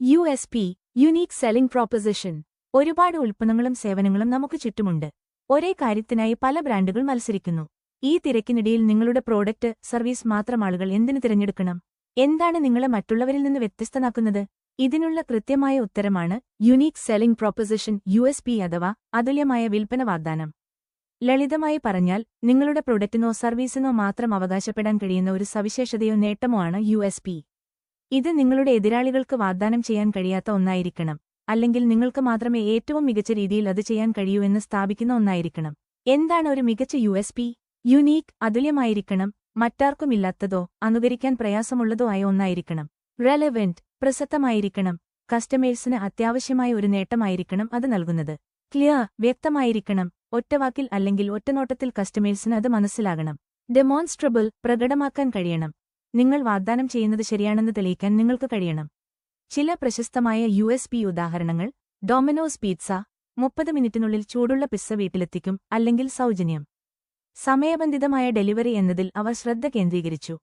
USP unique selling പ്രോപ്പസിഷൻ. ഒരുപാട് ഉൽപ്പന്നങ്ങളും സേവനങ്ങളും നമുക്ക് ചുറ്റുമുണ്ട്. ഒരേ കാര്യത്തിനായി പല ബ്രാൻഡുകൾ മത്സരിക്കുന്നു. ഈ തിരക്കിനിടയിൽ നിങ്ങളുടെ പ്രോഡക്റ്റ്, സർവീസ് മാത്രം ആളുകൾ എന്തിനു തിരഞ്ഞെടുക്കണം? എന്താണ് നിങ്ങളെ മറ്റുള്ളവരിൽ നിന്ന് വ്യത്യസ്തനാക്കുന്നത്? ഇതിനുള്ള കൃത്യമായ ഉത്തരമാണ് യുണീക് സെല്ലിംഗ് പ്രോപ്പസിഷൻ USP അഥവാ അതുല്യമായ വിൽപ്പന വാഗ്ദാനം. ലളിതമായി പറഞ്ഞാൽ, നിങ്ങളുടെ പ്രൊഡക്റ്റിനോ സർവീസിനോ മാത്രം അവകാശപ്പെടാൻ കഴിയുന്ന ഒരു സവിശേഷതയോ നേട്ടമോ ആണ് USP. ഇത് നിങ്ങളുടെ എതിരാളികൾക്ക് വാഗ്ദാനം ചെയ്യാൻ കഴിയാത്ത ഒന്നായിരിക്കണം, അല്ലെങ്കിൽ നിങ്ങൾക്ക് മാത്രമേ ഏറ്റവും മികച്ച രീതിയിൽ അത് ചെയ്യാൻ കഴിയൂ എന്ന് സ്ഥാപിക്കുന്ന ഒന്നായിരിക്കണം. എന്താണ് ഒരു മികച്ച USP? യുണീക്, അതുല്യമായിരിക്കണം, മറ്റാർക്കുമില്ലാത്തതോ അനുകരിക്കാൻ പ്രയാസമുള്ളതോ ആയ ഒന്നായിരിക്കണം. റെലവന്റ്, പ്രസക്തമായിരിക്കണം, കസ്റ്റമേഴ്സിന് അത്യാവശ്യമായ ഒരു നേട്ടമായിരിക്കണം അത് നൽകുന്നത്. ക്ലിയർ, വ്യക്തമായിരിക്കണം, ഒറ്റവാക്കിൽ അല്ലെങ്കിൽ ഒറ്റനോട്ടത്തിൽ കസ്റ്റമേഴ്സിന് അത് മനസ്സിലാകണം. ഡെമോൺസ്ട്രബിൾ, പ്രകടമാക്കാൻ കഴിയണം, നിങ്ങൾ വാഗ്ദാനം ചെയ്യുന്നത് ശരിയാണെന്ന് തെളിയിക്കാൻ നിങ്ങൾക്ക് കഴിയണം. ചില പ്രശസ്തമായ USP ഉദാഹരണങ്ങൾ: ഡൊമിനോസ് പിസ്സ, 30 മിനിറ്റിനുള്ളിൽ ചൂടുള്ള പിസ്സ വീട്ടിലെത്തിക്കും, അല്ലെങ്കിൽ സൗജന്യം. സമയബന്ധിതമായ ഡെലിവറി എന്നതിൽ അവർ ശ്രദ്ധ കേന്ദ്രീകരിച്ചു.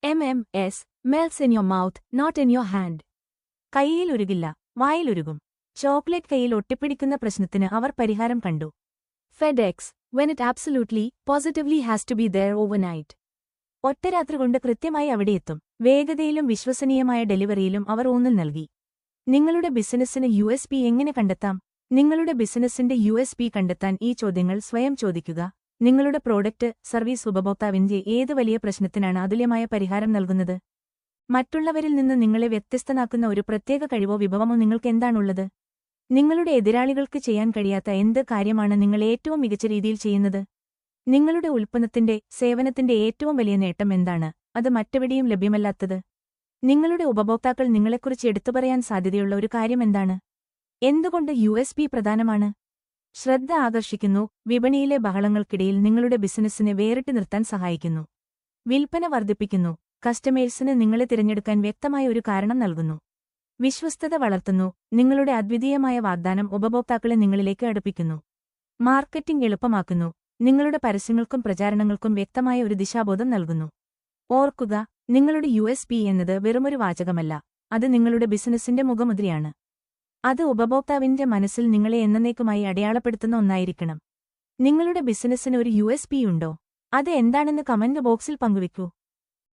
MMS, melts in your mouth, not in your hand. കൈയിൽ ഉരുകില്ല, വായിലുരുകും. ചോക്ലേറ്റ് കൈയിൽ ഒട്ടിപ്പിടിക്കുന്ന പ്രശ്നത്തിന് അവർ പരിഹാരം കണ്ടു. FedEx, when it absolutely, positively has to be there overnight. ഒറ്റരാത്രി കൊണ്ട് കൃത്യമായി അവിടെയെത്തും. വേഗതയിലും വിശ്വസനീയമായ ഡെലിവറിയിലും അവർ ഊന്നൽ നൽകി. നിങ്ങളുടെ ബിസിനസ്സിന് USP എങ്ങനെ കണ്ടെത്താം? നിങ്ങളുടെ ബിസിനസ്സിന്റെ USP കണ്ടെത്താൻ ഈ ചോദ്യങ്ങൾ സ്വയം ചോദിക്കുക. നിങ്ങളുടെ പ്രോഡക്റ്റ്, സർവീസ് ഉപഭോക്താവിന്റെ ഏത് വലിയ പ്രശ്നത്തിനാണ് അതുല്യമായ പരിഹാരം നൽകുന്നത്? മറ്റുള്ളവരിൽ നിന്ന് നിങ്ങളെ വ്യത്യസ്തനാക്കുന്ന ഒരു പ്രത്യേക കഴിവോ വിഭവമോ നിങ്ങൾക്ക് എന്താണുള്ളത്? നിങ്ങളുടെ എതിരാളികൾക്ക് ചെയ്യാൻ കഴിയാത്ത എന്ത് കാര്യമാണ് നിങ്ങൾ ഏറ്റവും മികച്ച രീതിയിൽ ചെയ്യുന്നത്? നിങ്ങളുടെ ഉൽപ്പന്നത്തിന്റെ, സേവനത്തിന്റെ ഏറ്റവും വലിയ നേട്ടം എന്താണ്, അത് മറ്റെവിടെയും ലഭ്യമല്ലാത്തത്? നിങ്ങളുടെ ഉപഭോക്താക്കൾ നിങ്ങളെക്കുറിച്ച് എടുത്തുപറയാൻ സാധ്യതയുള്ള ഒരു കാര്യം എന്താണ്? എന്തുകൊണ്ട് USP പ്രധാനമാണ്? ശ്രദ്ധ ആകർഷിക്കുന്നു, വിപണിയിലെ ബഹളങ്ങൾക്കിടയിൽ നിങ്ങളുടെ ബിസിനസ്സിനെ വേറിട്ട് നിർത്താൻ സഹായിക്കുന്നു. വിൽപ്പന വർദ്ധിപ്പിക്കുന്നു, കസ്റ്റമേഴ്സിന് നിങ്ങളെ തിരഞ്ഞെടുക്കാൻ വ്യക്തമായ ഒരു കാരണം നൽകുന്നു. വിശ്വസ്തത വളർത്തുന്നു, നിങ്ങളുടെ അദ്വിതീയമായ വാഗ്ദാനം ഉപഭോക്താക്കളെ നിങ്ങളിലേക്ക് അടുപ്പിക്കുന്നു. മാർക്കറ്റിംഗ് എളുപ്പമാക്കുന്നു, നിങ്ങളുടെ പരസ്യങ്ങൾക്കും പ്രചാരണങ്ങൾക്കും വ്യക്തമായ ഒരു ദിശാബോധം നൽകുന്നു. ഓർക്കുക, നിങ്ങളുടെ USP എന്നത് വെറുമൊരു വാചകമല്ല, അത് നിങ്ങളുടെ ബിസിനസ്സിന്റെ മുഖമുദ്രയാണ്. അത് ഉപഭോക്താവിന്റെ മനസ്സിൽ നിങ്ങളെ എന്നേക്കുമായി അടയാളപ്പെടുത്തുന്ന ഒന്നായിരിക്കണം. നിങ്ങളുടെ ബിസിനസ്സിന് ഒരു USP ഉണ്ടോ? അത് എന്താണെന്ന് കമന്റ് ബോക്സിൽ പങ്കുവെക്കൂ.